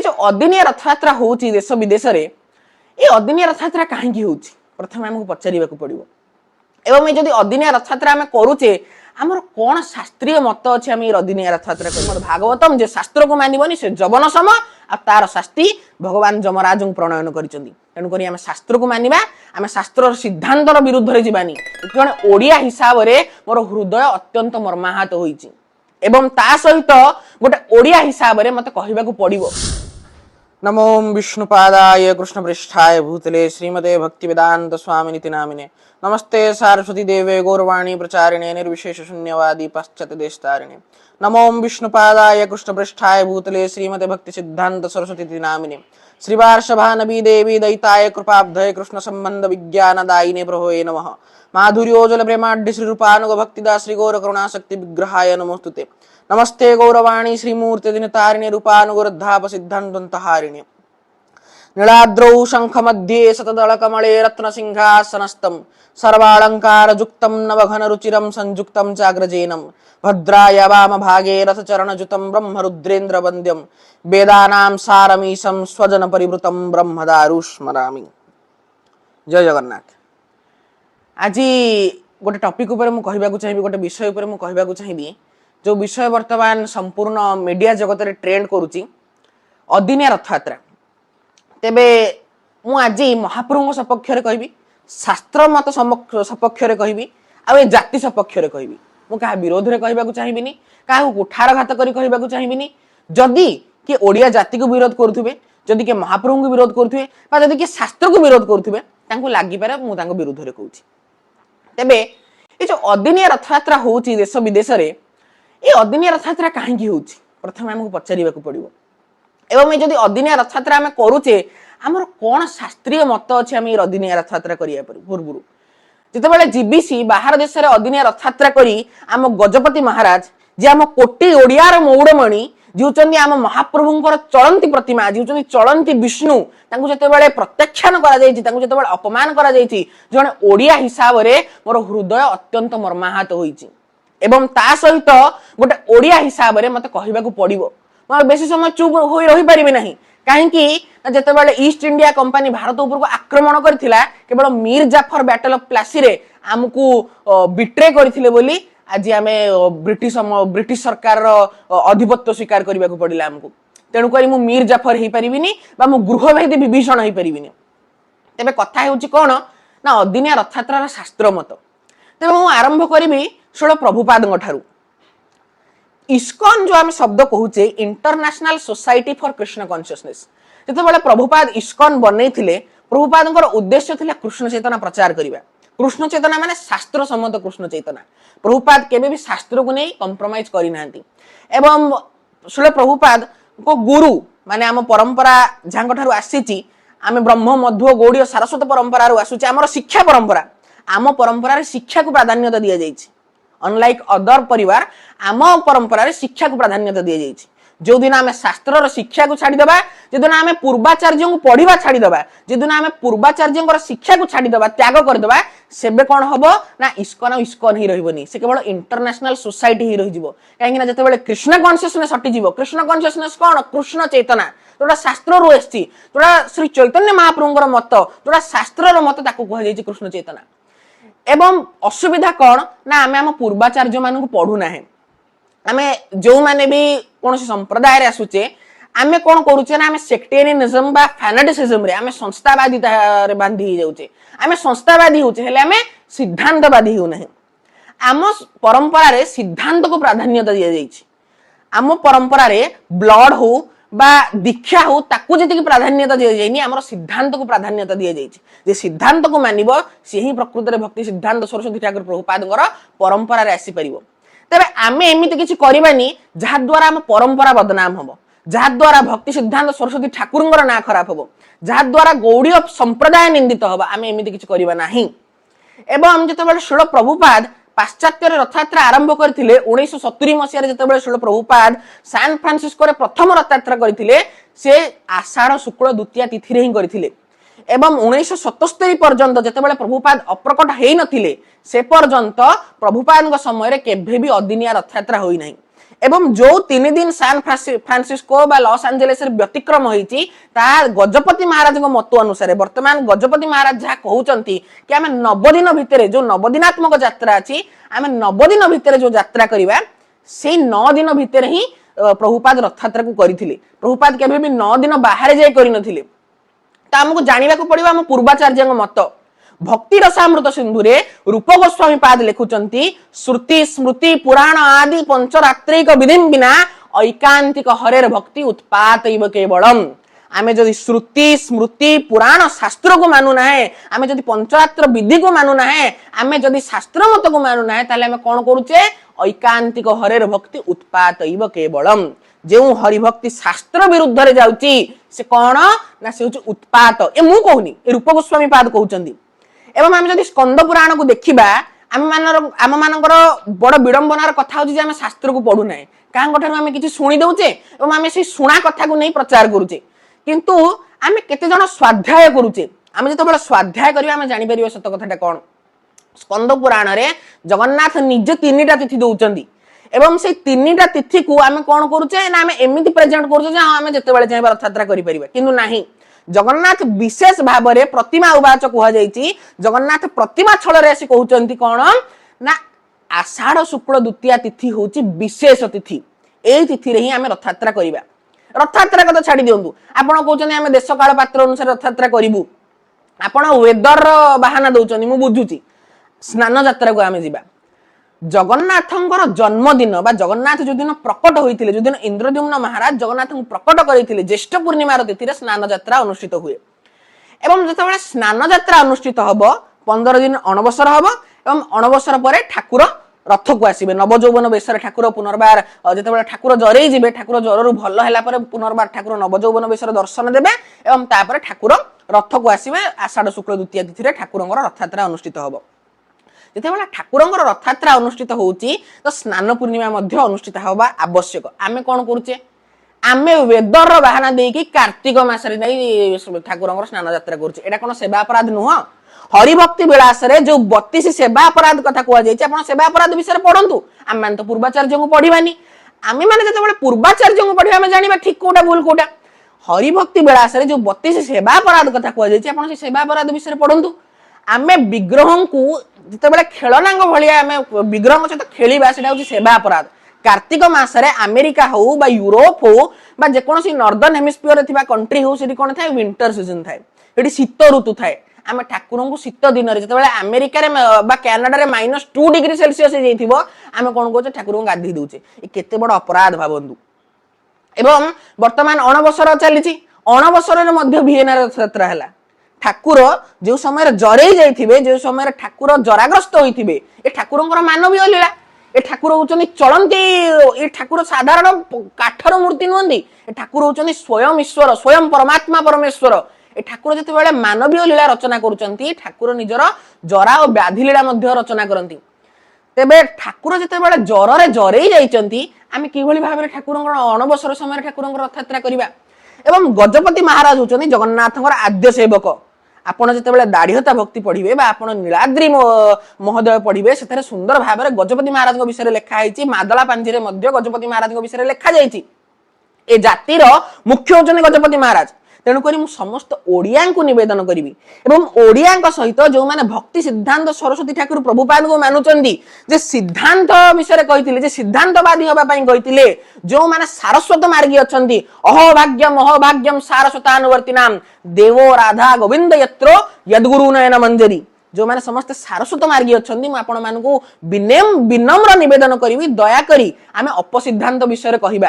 जो अदिनिया रथयात्रा होची देश विदेश रे ये अदिनिया रथयात्रा कहीं होची प्रथम आमको पचारिबा को पड़िबो एवं जदि अदिनिया रथयात्रा आम करुचे आमर कौन शास्त्रीय मत अच्छे आम अदिनिया रथयात्रा कर भागवतम जे शास्त्र को मानबनी से जवन सम आ तार शास्ति भगवान जमराज प्रणयन करुक आम शास्त्र को मानवा आम शास्त्र सिद्धांतर विरुद्ध रे जीवानी जड़े ओडिया हिसाब से मोर हृदय अत्यंत मर्माहत होईची एवं ता सहित गोटे ओडिया हिसाब से मत कहवाक पड़ो। नमो विष्णुपादाय कृष्णपृष्ठाय भूतले श्रीमते भक्तिवेदांत स्वामिनिति नामिने नमस्ते सारस्वती देवे गौरवाणी प्रचारिणे निर्विशेष शून्यवादी पाश्चात्य देशतारिणे नमो विष्णुपादाय कृष्णपृष्ठाय भूतले श्रीमते भक्ति सिद्धांत सरस्वती नामिने श्रीवार्षभानवी देवी दैताय कृपाब्धये कृष्ण संबंध विज्ञानदायिने प्रभवे नमः माधुर्योजल प्रेमाढ्य श्री रूपानुग भक्तिदा श्री गौर करुणा शक्ति विग्रहाय नमोस्तुते नमस्ते गौरवाणी श्रीमूर्ति दिनतारिणे रूपानुगुरद्धाप सिद्धान्तहारिणे नीलाद्रौ शंख मध्ये शतदल कमले रत्न सिंहासनस्थं सर्वालंकार जुक्तं नवघन रुचिरं संयुक्तं चाग्रजेनं भद्राय वाम भागे रथ चरण जुतं ब्रह्म रुद्रेन्द्र वन्द्यं वेदानां सारमीशं स्वजन परिवृतं ब्रह्मदारु स्मरामि। जय जगन्नाथ। आज गोटे टॉपिक ऊपर मु कहबाकू चाहिबी गोटे विषय ऊपर मु कहबाकू चाहिबी जो विषय वर्तमान संपूर्ण मीडिया जगत रे ट्रेंड करूची अदिनिया रथयात्रा। तेबे मु आज महाप्रभु सपक्ष रे कहबी शास्त्र मत सपक्ष रे कहबी आ जाति सपक्ष रे कहबी मु कहा विरोध रे कहबाकू चाहिबिनी काहू कुठारघात करी कहबाकू चाहिबिनी। जदि कि ओडिया जाति को विरोध करुथुबे जदि कि महाप्रभु को विरोध करुथुबे बा जदि कि शास्त्र को विरोध करुथुबे तांको लागि पारे मु तांको विरोध रे कहूची। तेबे ए जो अदिनिया रथयात्रा होची देश विदेश रे ये अदिनिया रथयात्रा कहीं होची प्रथम आमको पचारिबा को पड़िबो एवं जदि अदिनिया रथयात्रा आम करुचे आमर कौन शास्त्रीय मत अच्छे आम अदिनिया रथयात्रा करिया पूर्व जितेबाला जीबीसी बाहर देश में अदिनिया रथयात्रा करी आम गजपति महाराज जे आम कोटी ओडियार मौड़मणि जी आम महाप्रभुंकर चलंती प्रतिमा जी चलंती विष्णु जितेबाला प्रत्याख्यान कर अपमान कर जड़े ओडिया हिसाब से मोर हृदय अत्यंत मर्माहत होईची एवं ता सहित गोटे ओडिया हिसाब से मत कहवाक पड़ो बेसी समय चुप हो रही पारि ना कहीं जितेबाला ईस्ट इंडिया कंपनी भारत उपर को आक्रमण करथिला केवल मीर जाफर बैटल ऑफ प्लासी रे आमको बिट्रे करथिले बोली आज आम ब्रिटिश सरकार आधिपत्य स्वीकार करने को पड़ा आमको तेणुक मु मीर जाफर हो पारिनी मु गृहभेदी विभीषण हो पारिनी। तेबे कथा होची कौन ना अदिनिया रथयात्रा शास्त्र मत। तेबे मु आरंभ करी षोल प्रभुपाद ठारू। इस्कॉन जो आम शब्द कहूचे international society for Krishna consciousness जितेबाला प्रभुपाद इस्कॉन बनई प्रभुपाद उद्देश्य थिला कृष्ण चेतना प्रचार करबा। कृष्ण चेतना माने शास्त्र सम्मत कृष्ण चेतना। प्रभुपाद केबे भी शास्त्र को नहीं कंप्रोमाइज करि नांती एवं षोल प्रभुपाद को गुरु माने आम परंपरा झांग ठारू आसीची आम ब्रह्म मध्व गौड़ी सारस्वत परंपरा आसूचे आमर शिक्षा परंपरा आम परंपरा शिक्षा को प्राधान्यता दि जाइछि अनलाइक अदर परिवार आम परंपरा शिक्षा को प्राधान्यता दि जाइछि। जो दिन आम शास्त्र शिक्षा को छाड़ीदबा जो दिन आम पूर्वाचार्य को पढ़ा छाड़ीदबा जो दिन आम पूर्वाचार्य शिक्षा को छाड़ीदबा त्याग करदबा सेबे कौन हम ना इस्कॉन ही रही से केवल इंटरनेशनल सोसाइटी ही रही कहीं जिते कृष्ण कॉन्शियसनेस हटिଯିव कृष्ण कॉन्शियसनेस कौन कृष्ण चेतना जोटा शास्त्र रू एसची जोटा श्री चैतन्य महाप्रभुंकर मत जोटा शास्त्र मत ताकू कह कृष्ण चेतना। एवं असुविधा कौन ना आम आम पूर्वाचार्य मान पढ़ुना आम जो मैंने भी कौन संप्रदाय आसूचे आम कौन करुचे ना आम सेक्टेरियनिज्म बा फैनाटिसिज्म रे आम संस्थावादिता रे बांधी ही जाउचे आम संस्थावादी होचे हेले आम सिद्धांतवादी हो नहीं। आम परंपरा रे सिद्धांत को प्राधान्यता दिया जाइछि आम परंपरा रे ब्लड हो बा दीक्षा हो ताकू जति प्राधान्यता दिया जाइनी आमर सिद्धांत को प्राधान्यता दिया जाइछि जे सिद्धांत को मानिबो से ही प्रकृत रे भक्ति सिद्धांत सरस्वती ठाकुर प्रभुपादଙ୍କର परंपरा रे आसी परिबो। तेबे आमे एमिति किछि करिबानी जहा द्वारा आम परंपरा बदनाम हबो जहा द्वारा भक्ति सिद्धांत सरस्वती ठाकुरଙ୍କର ना खराब हबो जहा द्वारा गौड़ीय संप्रदाय निंदित हबो आमे एमिति किछि करिबा नाही। एवं जेतेबेले षोल प्रभुपाद पाश्चात्य रथयात्रा आरंभ करते 1970 मसीह जो षोल प्रभुपाद सैन फ्रांसिस्को प्रथम रथयात्रा करते से आषाढ़ शुक्ल द्वितीय तिथि ही करते एवं 1977 पर्यंत जितेबाला प्रभुपाद अप्रकट हो नथिले से पर्यंत प्रभुपाद समय केभे भी अदिनिया रथयात्रा होई नाही एवं जो 3 दिन सान फ्रांसिस्को बा लॉस एंजेलिस रे व्यतिक्रम होईची ता गजपति महाराज को मत अनुसार वर्तमान गजपति महाराज जहा कहउचंती कि आमे 9 दिन भितरे जो 9 दिनात्मक यात्रा अछि आमे 9 दिन भितरे जो यात्रा करिबा से 9 दिन भितरे ही प्रभुपाद रथ यात्रा को करिथिले। प्रभुपाद केबे भी 9 दिन बाहर जाय करि नथिले। ता हमकु जानिबा को पड़िबा हम पूर्वाचार्य मत। भक्ति रसामृत सिंधु रे रूप गोस्वामी पाद लिखुचंती श्रुति स्मृति पुराण आदि पंचरात्रिक विधि बिना ऐकांतिक हरेर भक्ति उत्पातैव केवलम। आमे जदि श्रुति स्मृति पुराण शास्त्र को मानु नाहे आमे जदि पंचरात्र विधि को मानु नाहे आमे जदि शास्त्र मत को मानु नाहे ताले आमे कोन करूचे ऐकांतिक हरेर भक्ति उत्पातैव केवलम। जो हरिभक्ति शास्त्र विरुद्ध रे जाउची से कोन ना से होची उत्पात। ए मु कहूनी ए रूप गोस्वामी पाद कहउचंदी। एवं आम जदि स्कंद पुराण को देखिबा आम मानकर बड़ विडंबनार कथा होची जे आम शास्त्र को पढु नै कांगो ठार आम किछि सुनी दउचे एवं आम से सुना कथा को नै प्रचार करूचे किंतु आम केते जण स्वाध्याय करूचे। आम जतबेला स्वाध्याय करिबा आम जानि परिबा सत कथाटा कोन। स्कंद पुराण रे जगन्नाथ निजे 3टा तिथि दउचंदी एवं से 3टा तिथि को आम कोन करूचे ना आम एमिति प्रेजेंट करूचे जे आम जतबेला चाहे रथ यात्रा करि परिबा किंतु नाही। जगन्नाथ विशेष भाव में प्रतिमा उवाच कह जाइछि। जगन्नाथ प्रतिमा छल रे आसी कहउचंती कोन ना आषाढ़ शुक्ल द्वितीया तिथि होची विशेष तिथि। एई तिथि रे ही आमे रथ यात्रा करिबा। रथ यात्रा कथा छाडी दियंतु आपण कहउचंती आमे देश काल पात्र अनुसार रथ यात्रा करिवु आपण वेदर बहाना दउचंती मु बुझुची। स्नान यात्रा को आमे जिबा जगन्नाथंकर जन्मदिन बा जगन्नाथ जो दिन प्रकट होइथिले जो दिन इंद्रद्युम्न महाराज जगन्नाथ को प्रकट करिथिले ज्येष्ठ पूर्णिमार तिथि रे स्नान यात्रा अनुष्ठित हुए। एवं जतबेला स्नान यात्रा अनुष्ठित हबो 15 दिन अणबसर हबो एवं अणबसर परे ठाकुर रथ को आसीबे नवजौवन बेशर ठाकुर पुनर्बार जतबेला ठाकुर जरे जिबे ठाकुर जररु भल हैला परे पुनर्बार ठाकुर नवजौवन बेशर दर्शन देबे एवं तापर ठाकुर रथ को आसीबे आषाढ़ शुक्ल द्वितीया तिथि रे ठाकुरंकर रथ यात्रा अनुष्ठित हबो। जेतेबेला ठाकुरंकर रथ यात्रा अनुष्ठित होउची तो स्नान पूर्णिमा मध्य अनुष्ठित होबा आवश्यक। आमे कोन करूचे आमे वेदर बहाना देकी कार्तिक मास रे नै ठाकुरंकर स्नान यात्रा करूचे। एटा कोन सेवा अपराध नुह। हरिभक्ति विलास रे जो 32 सेवा अपराध कथा कुआ जाइछ आपण सेवा अपराध विषय पढंतु। आम मान तो पूर्वाचार्य को पढिबानी आमे माने जेतेबेले पूर्वाचार्य को पढिबा आमे जानिबा ठीक कोटा भूल कोटा। हरिभक्ति विलास रे जो 32 सेवा अपराध कथा कुआ जाइछ आपण से सेवा अपराध विषय पढंतु। आमे विग्रह को जितेबाला खेलनांग भलिया आमे विग्रह सहित खेलिबा सेटा होची सेवा अपराध। कार्तिक मास रे अमेरिका हो बा यूरोप हो बा जे कोनसी नॉर्दर्न हेमिस्फीयर रे थिबा कंट्री हो सेठी कोन थाए विंटर सीजन थाए एठी शीत ऋतु थाए। आमे ठाकुरन को शीत दिन रे जितेबाला अमेरिका रे बा कनाडा रे -2 डिग्री सेल्सियस हे जइथिबो आमे कोन कोचे ठाकुरन गाधी दोचे। ए केते बड़ अपराध भाबंदु। एवं वर्तमान अणबसर चलीची अणबसर रे मध्य भिएना रथ यात्रा हला। ठाकुर जो समय जरे जाइथिबे जो समय ठाकुर जराग्रस्त होइथिबे ए ठाकुरंकर मानवीय लीला। ए ठाकुर होचनी चलंती ए ठाकुर साधारण काठर मूर्ति नहंदी ए ठाकुर होचनी स्वयं ईश्वर स्वयं परमात्मा परमेश्वर। ए ठाकुर जते बेले मानवीय लीला रचना करूचंती ठाकुर निजर जरा और व्याधि लीला मध्य रचना करंती। तेबे ठाकुर जते बेले जररे जरे जाइचंती आमे किभली भाबरे ठाकुरंकर अणबसर समय ठाकुरंकर रथ यात्रा करिबा। एवं गजपति महाराज होचनी जगन्नाथंकर आद्य सेवक। आपण जते दाढ़ीहता भक्ति पढ़िबे बा आपण नीलाद्री महोदय पढ़िबे सेथरे सुंदर भाबरे गजपति महाराज विषय लिखा है। मादला पांजी रे मध्य गजपति महाराज विषय लिखा जाइछि। ए जातिर मुख्य होचने गजपति महाराज। तेणु करी मु समस्त ओडिया को निवेदन करिवि एवं ओडिया सहित जो माने भक्ति सिद्धांत सरस्वती ठाकुर प्रभुपाद को मानुचंदी जे सिद्धांत विषय कहिथिले जे सिद्धांतवादी होबा पई कहिथिले जो माने सारस्वत मार्गी अछंती अहोभाग्यम सारस्वतानुवर्तिनाम देवो राधा गोविंद यत्रो यद्गुरु नयन मंजरी जो माने समस्त सारस्वत मार्गी अछंती मु आपण मानकु विनम्र निवेदन करिवि दया करी आमे अपसिद्धांत विषय कहिबा।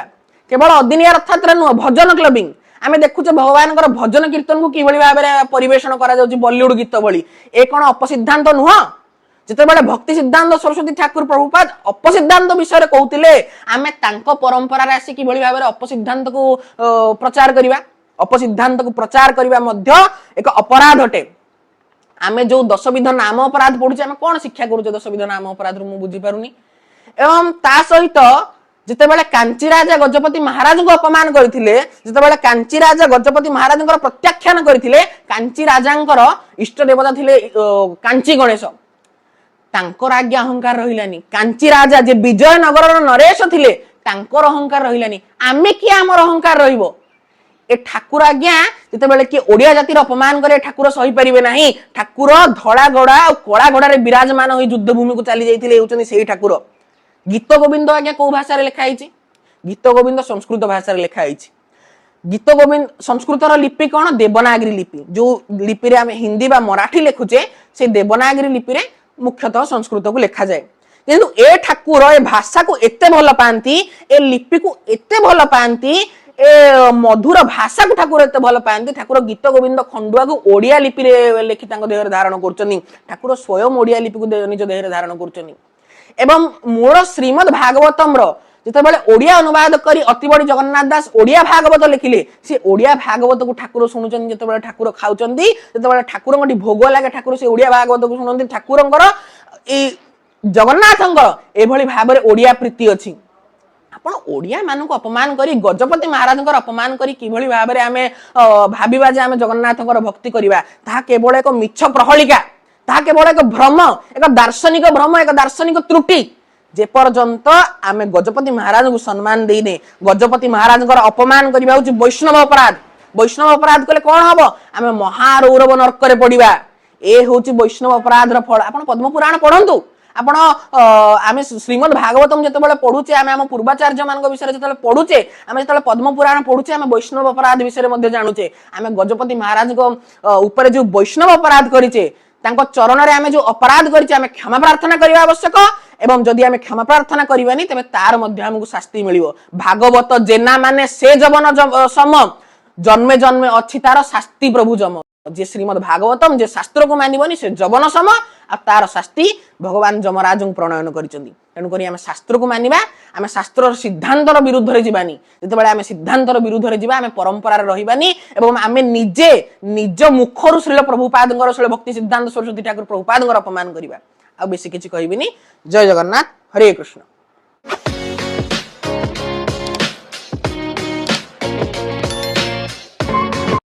केवल अदिनिया रथयात्रा नुह भजन क्लबिंग आमे देखुचे भगवान भजन कीर्तन को किभली भाबरे परिवेषण करा जाउची बॉलीवुड गीत भली ए कोन अपसिद्धांत नुह। जेतेबेले भक्ति सिद्धांत सरस्वती ठाकुर प्रभुपाद अपसिद्धांत विषय कहउतिले आमे तांको परंपरा रे आसी किभली भाबरे अपसिद्धांत को प्रचार करिबा। अपसिद्धांत को प्रचार करिबा मध्य एक अपराध अटे। आमे जो 10 विध नाम अपराध पढुचे आमे कोन शिक्षा करूचे 10 विध नाम अपराध मु बुझी पारुनी। एवं ता सहित जितेबाला कांची राजा गजपति महाराज को अपमान करथिले जितेबाला कांची राजा गजपति महाराज प्रत्याख्यान करथिले कांची राजांकर इष्ट देवता थिले कांची गणेश तांकर आज्ञा अहंकार रहिलानी। कांची राजा जे विजयनगर नरेश थिले तांकर अहंकार रहिलानी आमे किए आमर अहंकार रहिबो ए ठाकुर आज्ञा जितेबाला किए ओडिया जातिर अपमान करे ठाकुर सही पारिबे नाही ठाकुर धड़ा गड़ा और कला गड़ा रे विराजमान होई युद्ध भूमि को चली जाइतिले होचनी सेही ठाकुर गीत गोविंद आज्ञा को भाषा रे लिखा आइछि गीत गोविंद संस्कृत भाषा रे लिखा आइछि गीत गोविंद संस्कृत लिपि कौन देवनागरी लिपि जो लिपि रे आमे हिंदी बा मराठी लिखुचे से देवनागरी लिपि रे मुख्यतः संस्कृत को लिखा जाए किंतु ए ठाकुर ए भाषा को एते भल पांती ए लिपि को एते भल पांती ए मधुर भाषा को ठाकुर एते भल पांती ठाकुर गीत गोविंद खंडुआ को ओडिया लिपि रे लिखि तांको देहरे धारण करचनी ठाकुर स्वयं ओडिया लिपि को निज देहरे धारण करचनी एवं मोर श्रीमद् भागवतम रो जितेबाला ओडिया अनुवाद करी अति बड़ी जगन्नाथ दास ओडिया भागवत लिखिले से ओडिया भागवत को ठाकुर शुणुचंदी जितेबाला ठाकुर खाउचंदी जितेबाला ठाकुर भोग लागे ठाकुर से ओडिया भागवत को शुणंदी ठाकुरंकर ए जगन्नाथंकर एभली भाबरे ओडिया प्रीति अछि आपण ओडिया मानक अपमान करी गजपति महाराजंकर अपमान करी किभली भाबरे आमे भाबिबा जे आमे जगन्नाथंकर भक्ति करिबा ताहा केवल एक मिछ प्रहलिका ताहा केवल एक भ्रम एक दार्शनिक त्रुटि जे पर्यंत आमे गजपति महाराज को सम्मान देने गजपति महाराज अपमान करबा होची वैष्णव अपराध कले कोन हबो आमे महारौरव नरक रे पडिबा ए होची वैष्णव अपराध र फल आपण पद्म पुराण पढंतु आपण आमे श्रीमद् भागवतम जतबेले पढुचे आमे हम पूर्वाचार्य मानक विषय जतबेले पढुचे आमे जतबेले पद्म पुराण पढुचे आमे वैष्णव अपराध विषय मध्ये जानुचे आमे गजपति महाराज को ऊपर जो वैष्णव अपराध करिचे तांको चरण रे आमे जो अपराध करिचे आमे क्षमा प्रार्थना करिवा आवश्यक एवं जदि आमे क्षमा प्रार्थना करिवानी तबे तार मध्ये हमकु शास्ति मिलिवो भागवत जेना माने से जवन सम जन्मे जन्मे अछि तार शास्ति प्रभु जम जे श्रीमद् भागवतम जे शास्त्र को मानिबनी से जवन सम आ तार शास्ति भगवान जमराज प्रणयन करिसंदी तेनु करी आमे शास्त्र को मानिबा आमे शास्त्र सिद्धांतर विरुद्ध रे जीवानी जेतेबेले आमे सिद्धांतर विरुद्ध रे जीवा आमे परंपरा रे रहिबानी एवं आमे निजे निज मुखरु श्रील प्रभुपादंकर श्रील भक्ति सिद्धांत सरस्वती ठाकुर प्रभुपादंकर अपमान करिबा आ बेसी किछि कहिबिनी जय जगन्नाथ हरे कृष्ण।